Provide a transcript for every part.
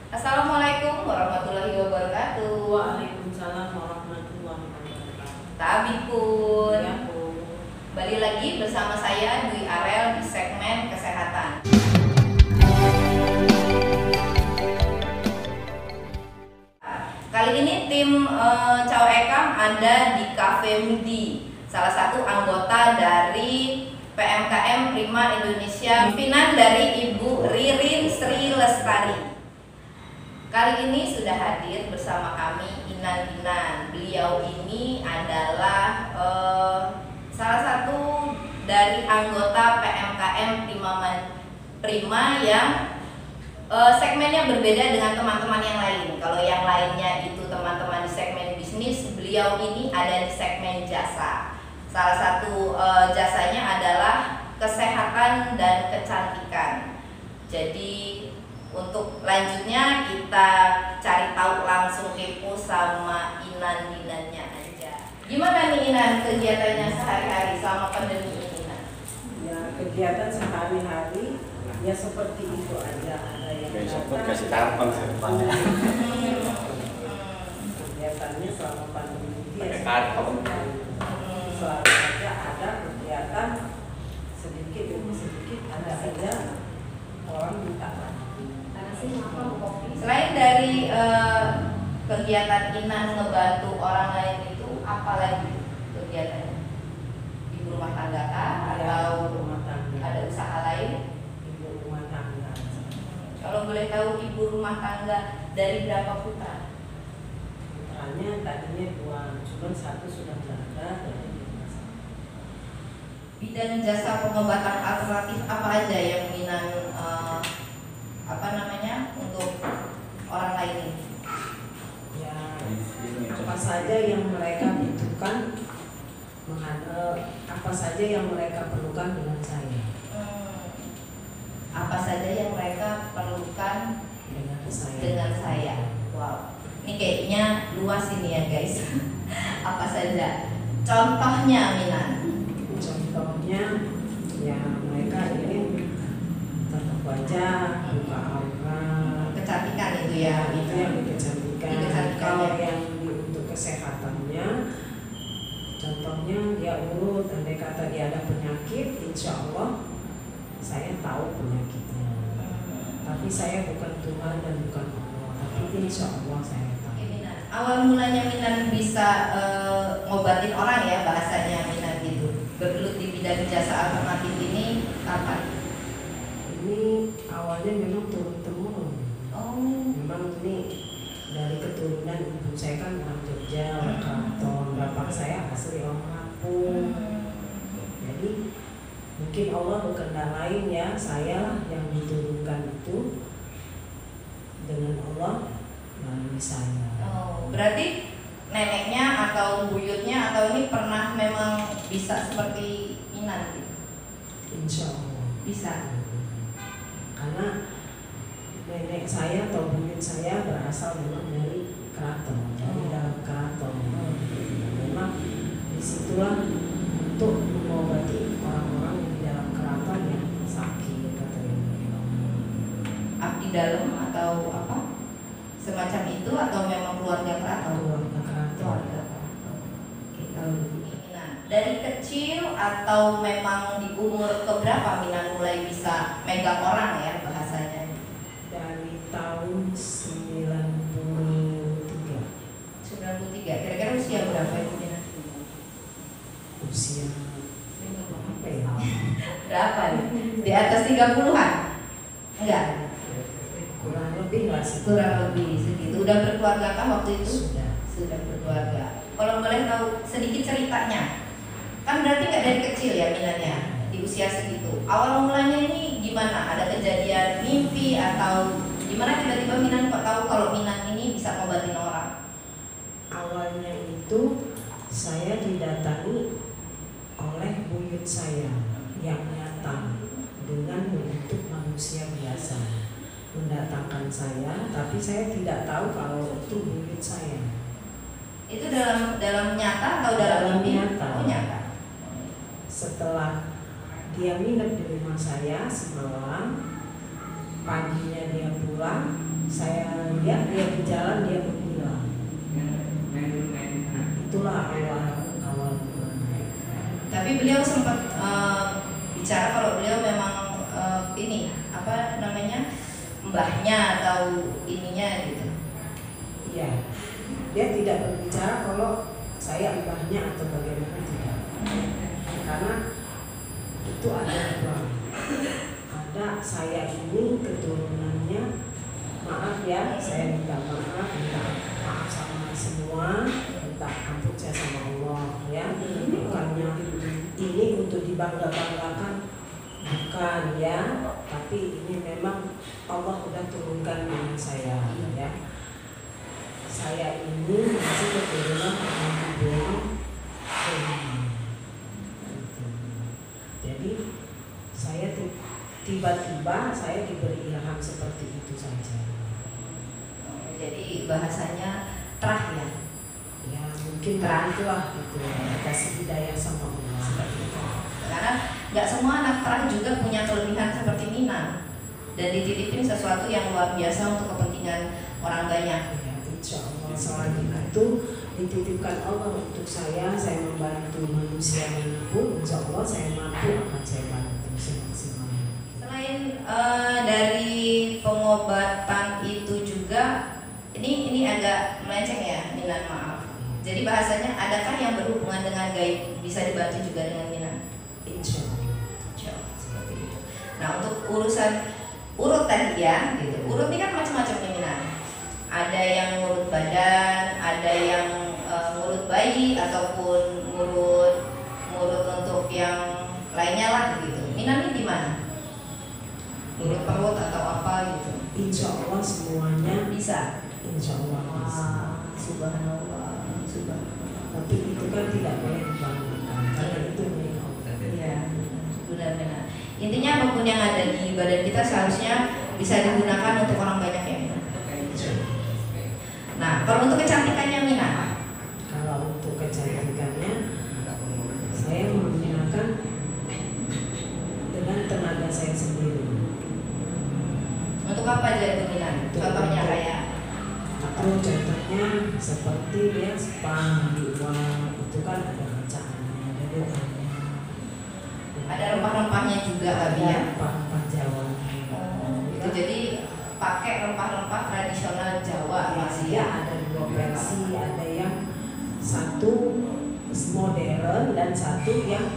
Assalamualaikum warahmatullahi wabarakatuh. Waalaikumsalam warahmatullahi wabarakatuh. Tabipun. Ya, Bu. Kembali lagi bersama saya Dwi Arel di segmen kesehatan. Kali ini tim Cao Ekam ada di Cafe Mudi, salah satu anggota dari PMKM Prima Indonesia, pimpinan dari Ibu Ririn Sri Lestari. Kali ini sudah hadir bersama kami Inan. Beliau ini adalah salah satu dari anggota PMKM Prima yang segmennya berbeda dengan teman-teman yang lain. Kalau yang lainnya itu teman-teman di segmen bisnis, beliau ini ada di segmen jasa. Salah satu jasanya adalah kesehatan dan kecantikan. Jadi untuk lanjutnya kita cari tahu langsung kepo sama Inannya aja. Gimana nih Inan kegiatannya sehari-hari selama pandemi ini? Ya, kegiatan sehari-hari ya seperti itu aja. Ada yang Besok kasih tampang ke depannya. Kegiatannya selama pandemi ini ya karton. selalu saja ada kegiatan sedikit demi sedikit ada saja orang minta. Selain dari kegiatan Inan ngebantu orang lain itu, apa lagi kegiatannya? Ibu rumah tangga kah? Atau rumah tangga. ada usaha lain? Ibu rumah tangga. Kalau boleh tahu ibu rumah tangga dari berapa putra? Putranya tadinya 2, cuma 1 sudah berada dari Bidang jasa pengobatan alternatif apa aja yang Inan untuk orang lain ini? ya apa saja yang mereka butuhkan, apa saja yang mereka perlukan dengan saya. Apa saja yang mereka perlukan dengan saya. Wow, ini kayaknya luas ini ya guys. Apa saja? Contohnya Minan. Contohnya ya mereka ingin tetap wajah, buka aurat, Kecantikan itu ya, itu yang kecantikan. Kalau yang untuk kesehatannya, contohnya dia urut, andai kata dia ada penyakit, insya Allah saya tahu penyakitnya. Tapi saya bukan Tuhan dan bukan Allah, tapi insya Allah saya tahu. Awal mulanya Minan bisa ngobatin orang ya, bahasanya Minan gitu, bergelut di bidang jasa alternatif ini kapan? Ini awalnya memang turun-temurun. Oh. Memang ini dari keturunan ibu saya kan orang Jogja, orang Keraton, bapak saya asli orang Lampung. Jadi mungkin Allah berkehendak lain ya, saya yang diturunkan itu dengan Allah melalui saya. Oh, berarti neneknya atau buyutnya atau ini pernah memang bisa seperti Inan gitu? Insya Allah Bisa. Karena nenek saya atau buyut saya berasal memang dari keraton, dari dalam keraton. Memang disitulah untuk mengobati orang-orang yang di dalam keraton yang sakit katanya. Abdi dalam atau apa? Semacam itu atau memang keluarga keraton? Keluarga keraton. Keluarga keraton. Oke, kalau begini Minan. Dari kecil atau memang di umur keberapa Minan mulai bisa megang orang ya bahasanya? Dari tahun 93. 93. Kira-kira usia berapa itu Minan? Usia apa ya? Berapa nih? Di atas 30-an? Enggak? Kurang lebih lah Kurang lebih segitu. Udah berkeluarga kan waktu itu? sudah Berkeluarga. Kalau boleh tahu sedikit ceritanya, kan berarti nggak dari kecil ya Minannya di usia segitu. Awal mulanya ini gimana? Ada kejadian mimpi atau gimana tiba-tiba Minan kok tahu kalau Minan ini bisa ngobatin orang? Awalnya itu saya didatangi oleh buyut saya yang datang dengan bentuk manusia biasa, mendatangkan saya, tapi saya tidak tahu kalau itu buyut saya. Itu dalam nyata atau dalam mimpi? Nyata. Oh, nyata. Setelah dia nginep di rumah saya semalam, paginya dia pulang, saya lihat dia di jalan dia menghilang. Itulah awal. Tapi beliau sempat bicara kalau beliau memang ini apa namanya mbahnya atau ininya gitu. Iya, dia tidak berbicara kalau saya mbahnya atau bagaimana, tidak. Karena itu ada dua. Ada saya ini keturunannya, maaf ya, saya minta maaf sama semua, minta ampun saya sama Allah ya. Bukannya ini untuk dibangga-banggakan, bukan ya, tapi ini memang Allah sudah turunkan dengan saya ya. Saya ini masih keturunan orang Ibrahim. Jadi saya tiba-tiba saya diberi ilham seperti itu saja. Jadi bahasanya terah ya. Ya mungkin itulah gitu, kasih hidayah sama Allah seperti itu. Karena nggak semua anak terah juga punya kelebihan seperti Mina dan dititipin sesuatu yang luar biasa untuk kepentingan orang banyak. Ya, insya Allah selagi itu dititipkan Allah untuk saya membantu manusia manapun, insya Allah saya mampu akan saya bantu semaksimal. Selain dari pengobatan itu juga, ini agak melenceng ya, Mina, maaf. Jadi bahasanya adakah yang berhubungan dengan gaib bisa dibantu juga dengan Mina? Insya Allah. Seperti itu. Nah untuk urusan urut tadi ya, gitu. Urut ini kan macam-macam nih Mina. Ada yang ngurut badan, ada yang ngurut bayi ataupun ngurut untuk yang lainnya lah gitu. Mina ini di mana? Ngurut perut atau apa gitu? Insya Allah semuanya Bisa. insya Allah bisa. Subhanallah. Tapi itu kan tidak boleh dibanggakan karena itu milik Allah. Iya, benar-benar. Intinya apapun yang ada di badan kita seharusnya bisa digunakan untuk orang banyak ya Mina. Nah, kalau untuk kecantikannya Mina, Kalau untuk kecantikannya saya menggunakan dengan tenaga saya sendiri. untuk apa aja itu Mina? Contohnya kayak Contohnya seperti dia spa di uang itu kan ada bacaannya, ada doanya, ada rempah-rempahnya juga kali ya. rempah-rempah Jawa. Itu jadi pakai rempah-rempah tradisional Jawa masih Ya ya. ada dua versi, ada yang satu modern dan satu yang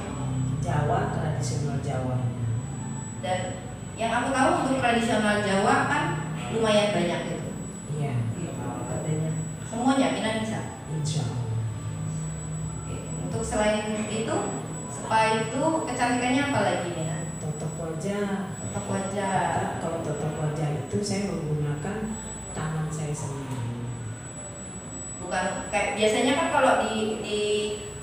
Jawa, tradisional Jawa. Dan yang aku tahu untuk tradisional Jawa kan lumayan banyak gitu. Iya, Adanya. Semuanya Mina bisa. insya Allah. Oke. Untuk selain itu, spa itu kecantikannya apa lagi Mina? Totok wajah. Totok wajah. Kalau totok wajah itu saya menggunakan tangan saya sendiri. Bukan kayak biasanya kan kalau di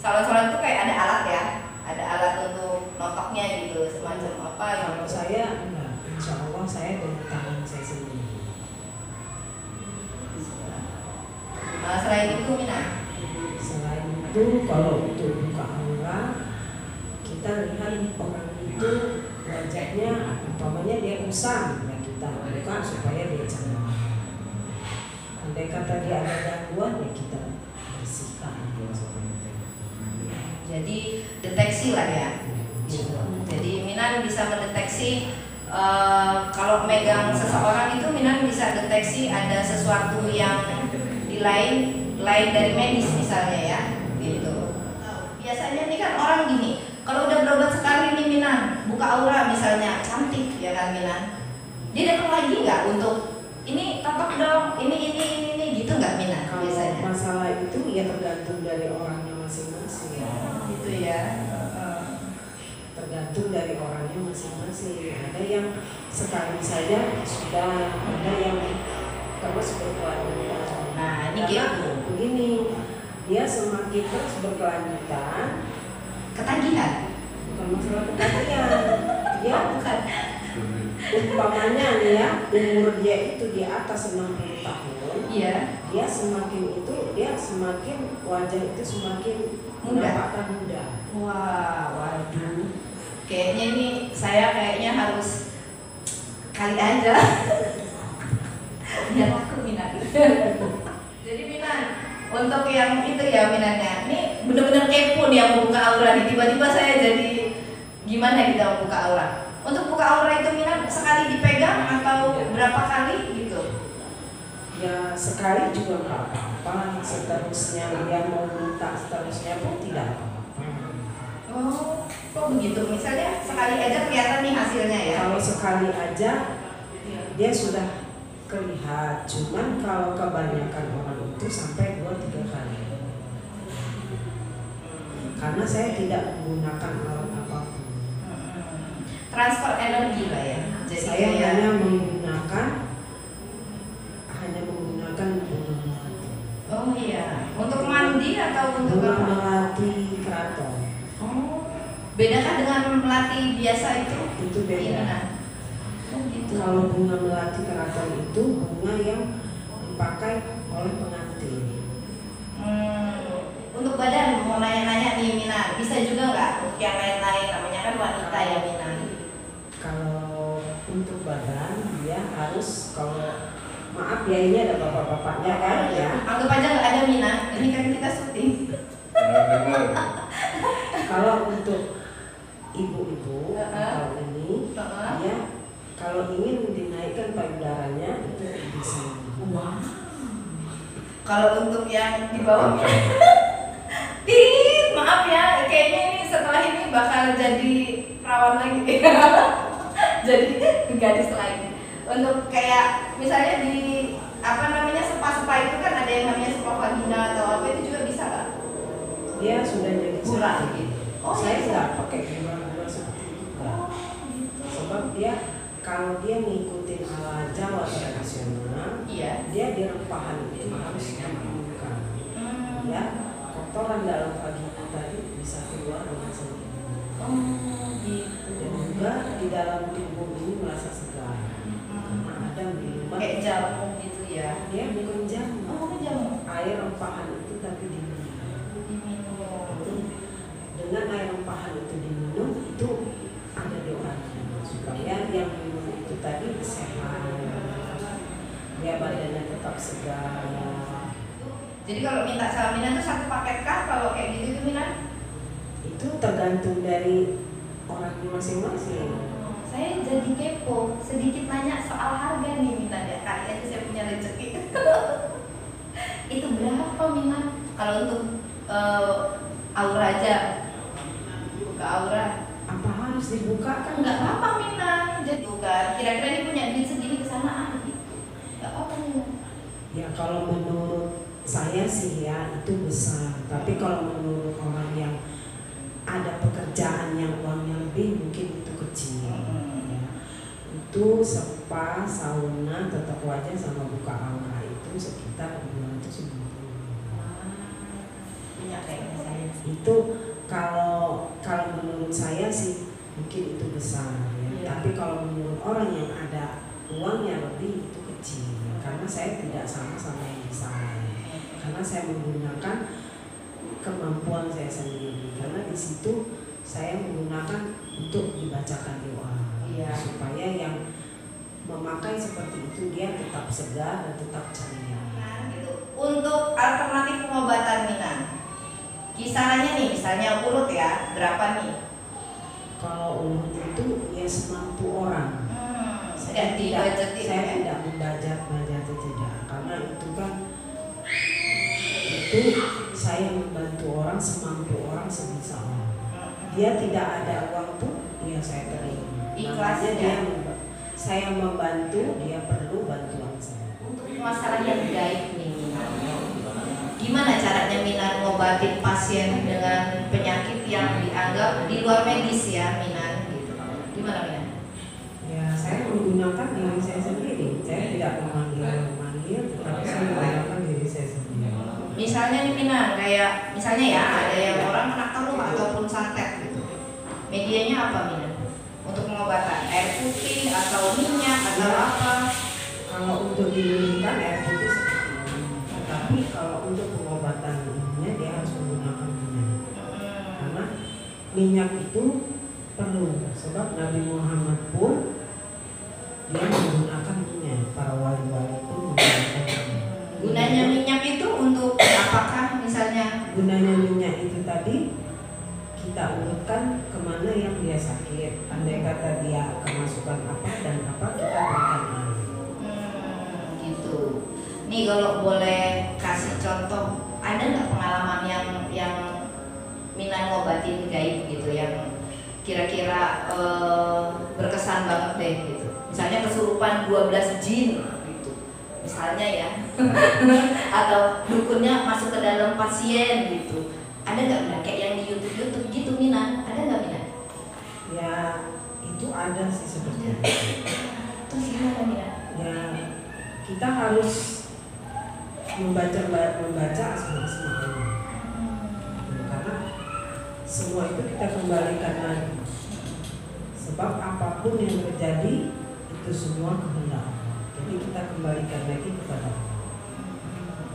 salon-salon itu kayak ada alat ya, ada alat untuk notoknya gitu, semacam apa gitu. Kalau saya enggak, insya Allah saya dengan tangan saya sendiri. Nah, selain itu Mina, Selain itu kalau untuk buka aura, kita lihat orang itu wajahnya, umpamanya dia usang, ya kita buka supaya dia cerah. Andai kata dia ada gangguan, ya kita bersihkan. jadi deteksi lah ya. Jadi Minan bisa mendeteksi kalau megang seseorang itu Minan bisa deteksi ada sesuatu yang di lain dari medis misalnya ya, gitu. Biasanya nih kan orang gini, kalau udah berobat sekali nih Minan, buka aura misalnya cantik ya kan Minan, dia datang lagi nggak untuk ini totok dong, ini gitu nggak Minan Kalau biasanya? masalah itu ya tergantung dari orangnya masing-masing. Gitu ya. Tergantung dari orangnya masing-masing. Ada yang sekali saja sudah, ada yang terus berkelanjutan. Nah ini Karena gitu, begini, dia semakin terus berkelanjutan, ketagihan. bukan masalah ketagihan. Dia Bukan. umpamanya nih ya, umur dia itu di atas 60 tahun. Iya. Dia semakin itu, dia semakin wajah itu semakin Muda. menampakkan muda. Wah, waduh. Kayaknya ini saya harus kali aja. biar aku Minan. Jadi Minan, untuk yang itu ya Minannya, ini bener-bener kepo nih yang mau buka aura nih. Tiba-tiba saya jadi gimana gitu mau buka aura. Untuk buka aura itu Minan sekali dipegang atau berapa kali gitu? Ya sekali juga nggak apa-apa, seterusnya dia mau minta seterusnya pun tidak apa-apa. Oh, kok begitu? Misalnya sekali aja kelihatan nih hasilnya ya? Kalau sekali aja dia sudah kelihatan, cuman kalau kebanyakan orang itu sampai 2-3 kali. Karena saya tidak menggunakan alat apapun. Transfer energi lah ya. Jadi Saya kayak hanya menggunakan bunga melati. oh iya, untuk mandi atau untuk Bunga apa? melati keraton. Oh, beda kan dengan melati biasa itu? Itu beda. Iya. Oh gitu. Kalau bunga melati keraton itu bunga yang dipakai oleh pengantin. Untuk badan mau nanya-nanya nih Mina, bisa juga nggak untuk yang lain-lain? Namanya kan wanita ya Mina. Kalau untuk badan dia harus, kalau maaf ya ini ada bapak-bapaknya kan ya. Anggap aja nggak ada Mina, ini kan kita syuting. Kalau untuk ibu-ibu atau ini dia kalau ingin dinaikkan payudaranya itu bisa. Wah. Kalau untuk yang di bawah, tit, maaf ya, kayaknya ini setelah ini bakal jadi perawan lagi, jadi gadis lagi. Untuk kayak misalnya di apa namanya spa-spa itu kan ada yang namanya spa vagina atau apa itu juga bisa nggak? Dia sudah jadi Gula seperti gitu. itu. Oh, Saya bisa. nggak pakai gula-gula seperti itu. Oh, gitu. Sebab dia kalau dia mengikuti ala Jawa tradisional, Iya. dia di rempahan itu harus dibuka. Ya, kotoran dalam vagina tadi bisa keluar dengan sendirinya. Oh, gitu. Dan juga di dalam tubuh ini merasa segar. Karena ada minuman. Kayak jamu gitu ya. Dia bukan jamu. Oh, bukan jamu. Air rempahan itu tapi diminum. Diminum. Dengan air rempahan itu diminum itu ada doanya supaya yang minum itu tadi sehat, dia badannya tetap segar. Jadi kalau minta salminan itu satu paket kah kalau kayak gitu itu Minan? Itu tergantung dari orangnya masing-masing. Saya jadi kepo, sedikit nanya soal harga nih Minan ya, kali aja saya punya rezeki. Itu berapa Minan? Kalau untuk aura aja, buka aura. Apa harus dibuka kan? Enggak apa-apa Minan, jadi bukan. Kira-kira ini punya duit segini ke sana gitu. Enggak apa-apa Minan. Ya kalau menurut saya sih ya itu besar. Tapi kalau menurut orang yang ada pekerjaan yang uangnya lebih mungkin itu kecil. Ya. Itu spa, sauna, tetap wajah sama buka aura itu sekitar 290. Punya kayaknya saya. Itu kalau menurut saya sih mungkin itu besar ya. Iya. Tapi kalau menurut orang yang ada uangnya lebih itu kecil. Karena saya tidak sama yang di sana. Karena saya menggunakan kemampuan saya sendiri. Karena di situ saya menggunakan untuk dibacakan doa. Iya. Supaya yang memakai seperti itu dia tetap segar dan tetap ceria. Gitu. Untuk alternatif pengobatan Minan, kisarannya nih, misalnya urut ya, berapa nih? Kalau urut itu ya semampu orang. Saya tidak membajak itu tidak, karena itu kan itu saya membantu orang semampu orang sebisa orang. Dia tidak ada uang pun, ya saya terima. Ikhlas Namanya ya? Saya membantu, dia perlu bantuan saya. Untuk masalah yang gaib nih Minan, gimana caranya Minan ngobatin pasien dengan penyakit yang dianggap di luar medis ya Minan gitu. Gimana Minan? Ya saya menggunakan diri saya sendiri. Saya tidak memanggil, tetapi saya menggunakan diri saya sendiri. Misalnya nih Minan, kayak misalnya ya ada yang orang kena keluh ataupun santet gitu. Medianya apa Minan? Untuk pengobatan air putih atau minyak atau apa? Kalau untuk didinginkan air putih seperti ini. Tetapi kalau untuk pengobatan ininya dia harus menggunakan minyak. Karena minyak itu perlu. Sebab Nabi Muhammad pun dia menggunakan minyak. Para wali-wali pun Nih kalau boleh kasih contoh, ada nggak pengalaman yang Mina ngobatin gaib gitu, yang kira-kira berkesan banget deh gitu. Misalnya kesurupan 12 jin gitu, misalnya ya, atau dukunnya masuk ke dalam pasien gitu. Ada nggak Mina? Kayak yang di YouTube gitu Mina, ada nggak Mina? Ya itu ada sih sebetulnya. Terus gimana Mina? Ya kita harus membaca semua karena semua itu kita kembalikan lagi, sebab apapun yang terjadi itu semua kehendak Allah. Jadi kita kembalikan lagi kepada Allah.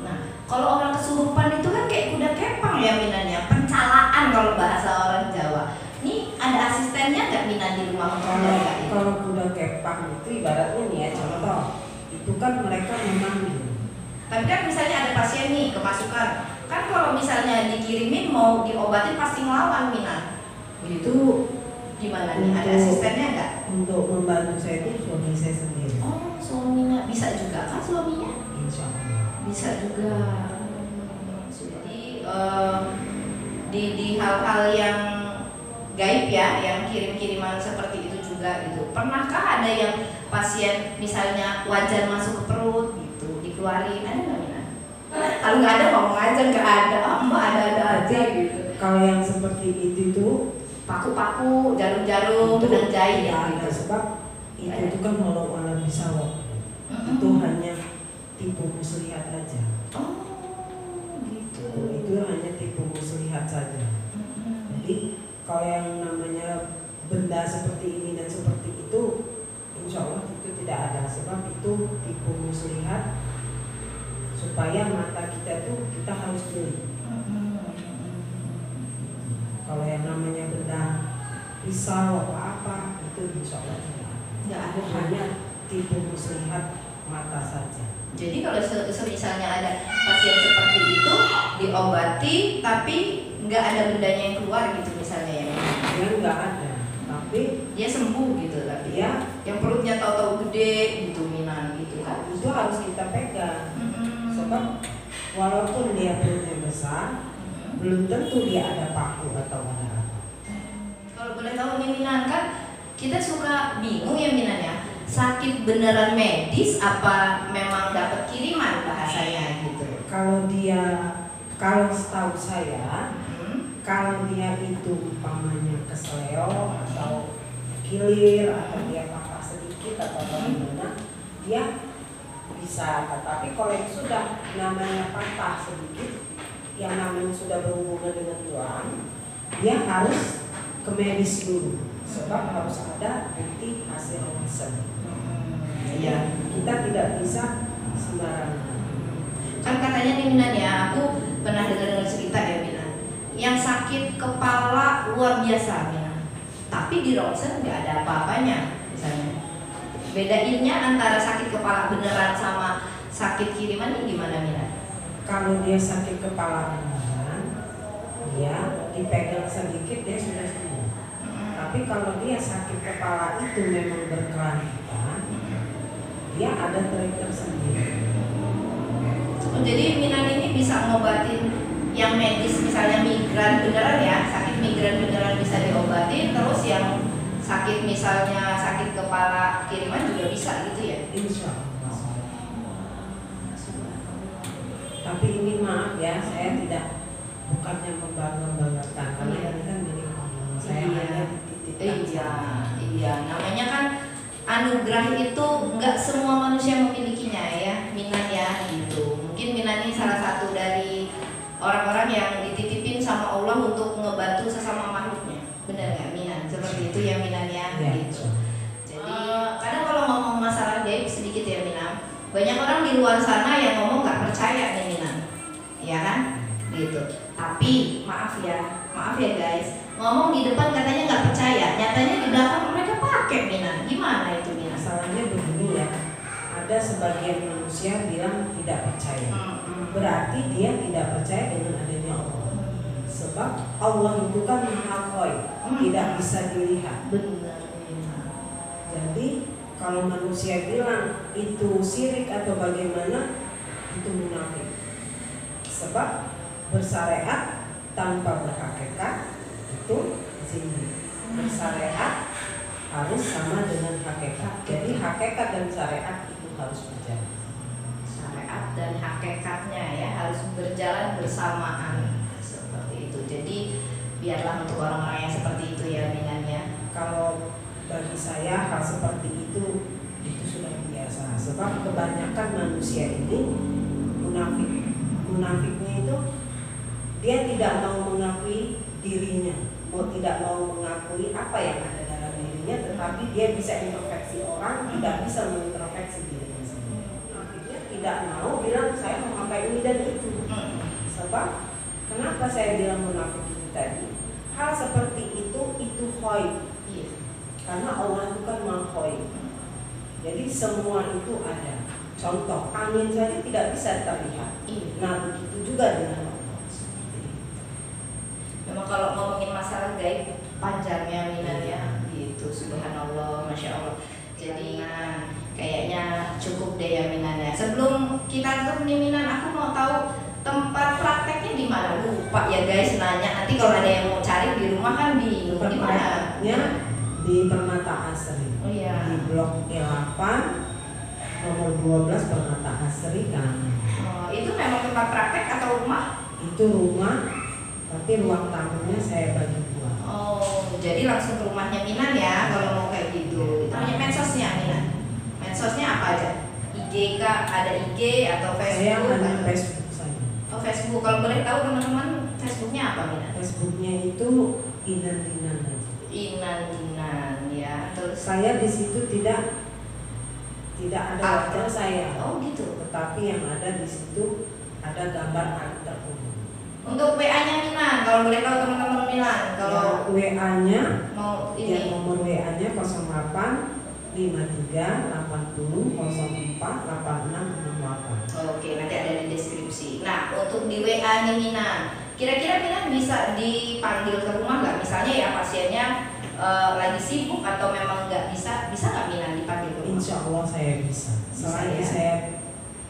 Nah, kalau orang kesurupan itu kan kayak kuda kepang ya Minanya, pencalaan kalau bahasa orang Jawa. Ini ada asistennya nggak Mina di rumah untuk menjaga itu? Kalau kuda kepang itu ibaratnya nih ya, contoh itu kan mereka memanggil. Tapi kan misalnya ada pasien nih kemasukan, kan kalau misalnya dikirimin mau diobatin pasti ngelawan Mina. Itu Gimana nih? Ada asistennya nggak? Untuk membantu saya itu suami saya sendiri. Oh, suaminya bisa juga kan suaminya? Insya Allah. Bisa juga. Jadi di hal-hal yang gaib ya, yang kirim-kiriman seperti itu juga gitu. Pernahkah ada yang pasien misalnya wajan masuk ke perut gitu, dikeluarin, ada nggak Mina? Kalau nggak ada ngomong aja nggak ada, ada aja gitu. Kalau yang seperti itu tuh Paku-paku, jarum-jarum, benang jahit ya, gitu. sebab itu kan walau ala bisa itu hanya tipu muslihat aja. Oh, gitu. Itu hanya tipu muslihat saja. Jadi kalau yang namanya benda seperti ini dan seperti itu, insya Allah itu tidak ada, sebab itu tipu muslihat supaya mata kita tuh kita harus beli. Kalau yang namanya benda pisau apa itu insya Allah tidak ada, hanya tipu muslihat mata saja. Jadi kalau misalnya ada pasien seperti itu diobati tapi nggak ada bendanya yang keluar gitu misalnya ya? Ya nggak ada, tapi dia sembuh gitu, tapi ya yang perutnya tahu-tahu gede gitu Mina gitu kan? itu harus kita pegang. Sebab walaupun dia perutnya besar, belum tentu dia ada paku atau ada apa. Kalau boleh tahu nih Minan, kan kita suka bingung ya Minan ya, sakit beneran medis apa memang dapat kiriman bahasanya gitu? Kalau setahu saya, kalau dia itu umpamanya kesleo atau kilir atau dia patah sedikit atau bagaimana, dia bisa. Tetapi kalau yang sudah namanya patah sedikit, yang namanya sudah berhubungan dengan tuan, dia harus ke medis dulu, sebab harus ada bukti hasil ronsen. Ya, kita tidak bisa sembarangan. Kan katanya nih Minan ya, aku pernah dengar cerita ya Minan, yang sakit kepala luar biasa Minan, tapi di ronsen nggak ada apa-apanya misalnya. Bedainnya antara sakit kepala beneran sama sakit kiriman ini gimana Minan? Kalau dia sakit kepala beneran, dia dipegang sedikit dia sudah sembuh. Tapi kalau dia sakit kepala itu memang berkelanjutan, dia ada trik tersendiri. Oh, jadi Minan ini bisa ngobatin yang medis, misalnya migran beneran ya, sakit migran beneran bisa diobatin, terus yang sakit misalnya sakit kepala kiriman juga bisa gitu ya? Insya Allah. Tapi ini maaf ya, saya bukannya membanggakan karena ini kan milik Allah. Saya hanya dititipkan. Iya, namanya kan anugerah itu nggak semua manusia memilikinya ya, Minan ya gitu. Mungkin Minan ini salah satu dari orang-orang yang dititipin sama Allah untuk ngebantu sesama makhluknya. Benar nggak Minan? Seperti itu ya Minan ya, gitu. Jadi kadang kalau ngomong masalah gaib sedikit ya Minan, banyak orang di luar sana yang ngomong nggak percaya nih Minan, ya kan? Gitu. Tapi maaf ya guys, ngomong di depan katanya nggak percaya, nyatanya di belakang mereka pakai Minan. Gimana itu Minan? Masalahnya begini ya, ada sebagian manusia bilang tidak percaya. Berarti dia tidak percaya dengan adanya Allah. Sebab Allah itu kan maha ghaib, tidak bisa dilihat. Benar. Jadi kalau manusia bilang itu syirik atau bagaimana, itu munafik. Sebab bersyariat tanpa berhakikat itu zina. Bersyariat harus sama dengan hakikat. Jadi hakikat dan syariat itu harus berjalan. Syariat dan hakikatnya ya harus berjalan bersamaan seperti itu. Jadi biarlah untuk orang-orang yang seperti itu ya minannya. Kalau bagi saya hal seperti itu sudah biasa. Sebab kebanyakan manusia ini munafik. Munafiknya itu dia tidak mau mengakui dirinya, tidak mau mengakui apa yang ada dalam dirinya, tetapi dia bisa introspeksi orang, tidak bisa mengintrospeksi dirinya sendiri. Munafiknya tidak mau bilang saya memakai ini dan itu. Sebab kenapa saya bilang munafik itu tadi? Hal seperti itu khaib. Karena Allah itu kan maha khaib. Jadi semua itu ada. Contoh, angin saja tidak bisa terlihat. Nah begitu juga dengan Allah. Memang kalau ngomongin masalah gaib panjangnya Minan ya, gitu. Subhanallah, masya Allah. Jadi kayaknya cukup deh ya Minan ya. Sebelum kita tutup nih Minan, aku mau tahu tempat prakteknya di mana? Lupa ya guys nanya. Nanti kalau ada yang mau cari di rumah kan bingung di mana? Di Permata Asri. Oh iya. Di Blok E8 nomor 12 Permata Asri kan. Oh, itu memang tempat praktek atau rumah? Itu rumah, tapi ruang tamunya saya bagi dua. Oh, jadi langsung ke rumahnya Minan ya kalau mau kayak gitu. Kita punya medsosnya Minan. Medsosnya apa aja? IG kah? Ada IG atau Facebook? Saya hanya Facebook saja. Oh Facebook. Kalau boleh tahu teman-teman Facebooknya apa Minan? Facebooknya itu Inan Dinan aja. Inan Dinan ya. Terus Saya di situ tidak ada wajah saya. Oh gitu. Tetapi yang ada di situ ada gambar anak terbunuh. Untuk WA-nya Minan, kalau boleh tahu teman-teman Minan, kalau WA-nya mau ya, ini nomor WA-nya 08 53 80 04 8668. Oke, nanti ada di deskripsi. Nah, untuk di WA nih Minan, kira-kira Minan bisa dipanggil ke rumah nggak? Misalnya ya pasiennya lagi sibuk atau memang nggak bisa nggak Minan dipanggil ke rumah? Insya Allah saya bisa. Selagi ya? saya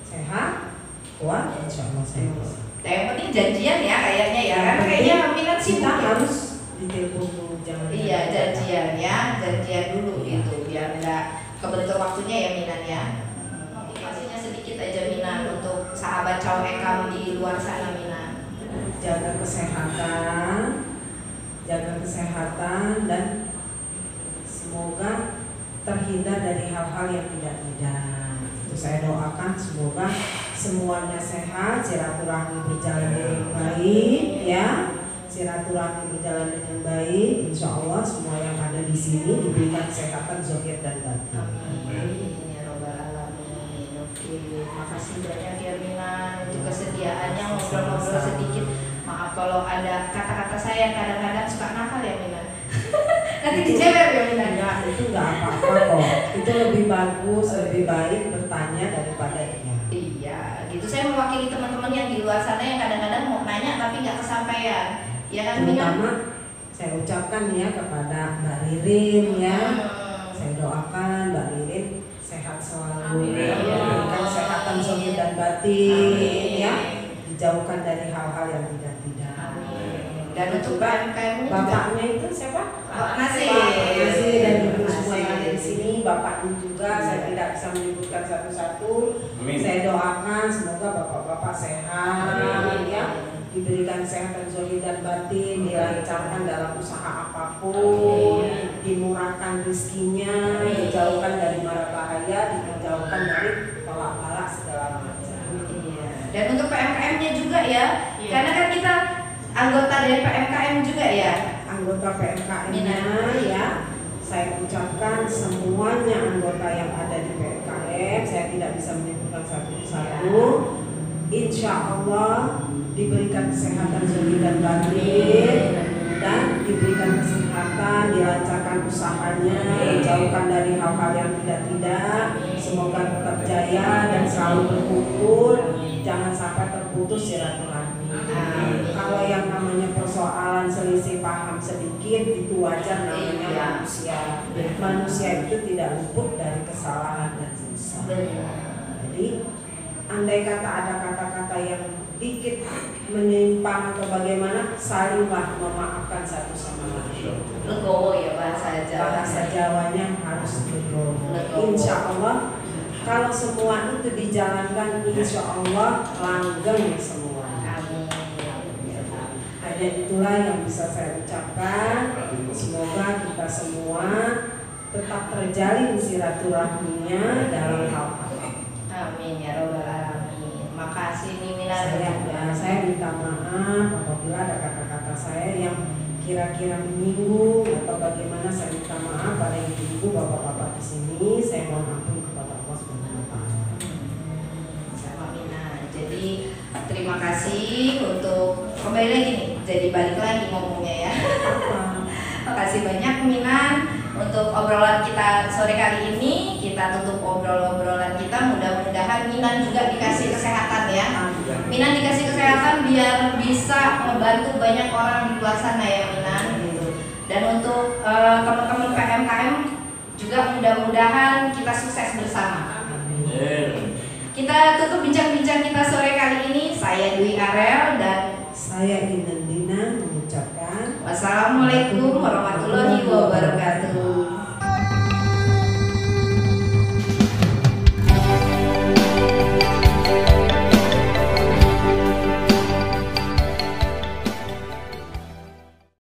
sehat, kuat, insya Allah saya bisa. Nah, yang penting janjian ya kayaknya ya, Yang kan penting kayaknya Minan sibuk Kita ya? harus ditelepon dulu, jangan. Iya, janjian ya, janjian dulu gitu, biar nggak kebentur waktunya ya Minan ya. Motivasinya sedikit aja Minan untuk sahabat Chow Ekam di luar sana Minan. Jaga kesehatan dan semoga terhindar dari hal-hal yang tidak. Itu saya doakan semoga semuanya sehat, silaturahmi berjalan dengan baik ya. Silaturahmi berjalan dengan baik, insya Allah semua yang ada di sini diberikan kesehatan zahir dan batin. Amin ya robbal alamin. Oke, makasih banyak ya Minan untuk kesediaannya ngobrol-ngobrol sedikit. Maaf kalau ada kata-kata saya yang kadang-kadang suka nakal ya Minan. Nanti dijewer ya Minan. Enggak, itu enggak apa-apa kok. Itu lebih bagus, lebih baik bertanya daripada iya. Iya, gitu. Saya mewakili teman-teman yang di luar sana yang kadang-kadang mau nanya tapi nggak kesampaian. Ya kan Minan? Terutama saya ucapkan ya kepada Mbak Ririn ya. Saya doakan Mbak Ririn sehat selalu, diberikan kesehatan zahir dan batin ya, dijauhkan dari hal-hal yang tidak. Dan untuk PMKM bapaknya itu siapa? Pak Nasir. Pak Nasir dan ibu semua yang ada di sini, bapaknya juga saya tidak bisa menyebutkan satu-satu. Saya doakan semoga bapak-bapak sehat ya, diberikan kesehatan zahir dan batin, dilancarkan dalam usaha apapun, dimurahkan rezekinya, dijauhkan dari mara bahaya, dijauhkan dari balak-balak segala macam. Dan untuk PMKM-nya juga ya, karena kan kita anggota dari PMKM juga ya. Anggota PMKM-nya ya, saya ucapkan semuanya anggota yang ada di PMKM, saya tidak bisa menyebutkan satu-satu. Insya Allah diberikan kesehatan zahir dan batin dan diberikan kesehatan, dilancarkan usahanya, dijauhkan dari hal-hal yang tidak. Semoga tetap jaya dan selalu berkumpul, jangan sampai terputus silaturahmi. Kalau yang namanya persoalan selisih paham sedikit itu wajar, namanya manusia. Manusia itu tidak luput dari kesalahan dan dosa. Jadi andai kata ada kata-kata yang dikit menyimpang atau bagaimana, salinglah memaafkan satu sama lain. Legowo ya bahasa Jawa. Bahasa Jawanya harus legowo. Legowo. Insya Allah kalau semua itu dijalankan, insya Allah langgeng semua. Amin. Hanya itulah yang bisa saya ucapkan. Semoga kita semua tetap terjalin silaturahminya dalam hal apa. Amin ya robbal alamin. Makasih nih Minan. Saya minta maaf apabila ada kata-kata saya yang kira-kira menyinggung atau bagaimana. Saya minta maaf pada ibu-ibu, bapak-bapak di sini. Saya mohon ampun kepada Allah Subhanahu wa Ta'ala. Sama Minan. Jadi terima kasih untuk kembali lagi nih. Jadi balik lagi ngomongnya ya. Makasih banyak Minan untuk obrolan kita sore kali ini. Kita tutup obrolan kita. Mudah-mudahan Minan juga dikasih kesehatan ya. Minan dikasih kesehatan biar bisa membantu banyak orang di luar sana ya Minan gitu. Dan untuk teman-teman PMKM juga mudah-mudahan kita sukses bersama. Kita tutup bincang-bincang kita sore kali ini. Saya Dwi Arel dan saya Inandina mengucapkan wassalamualaikum warahmatullahi wabarakatuh.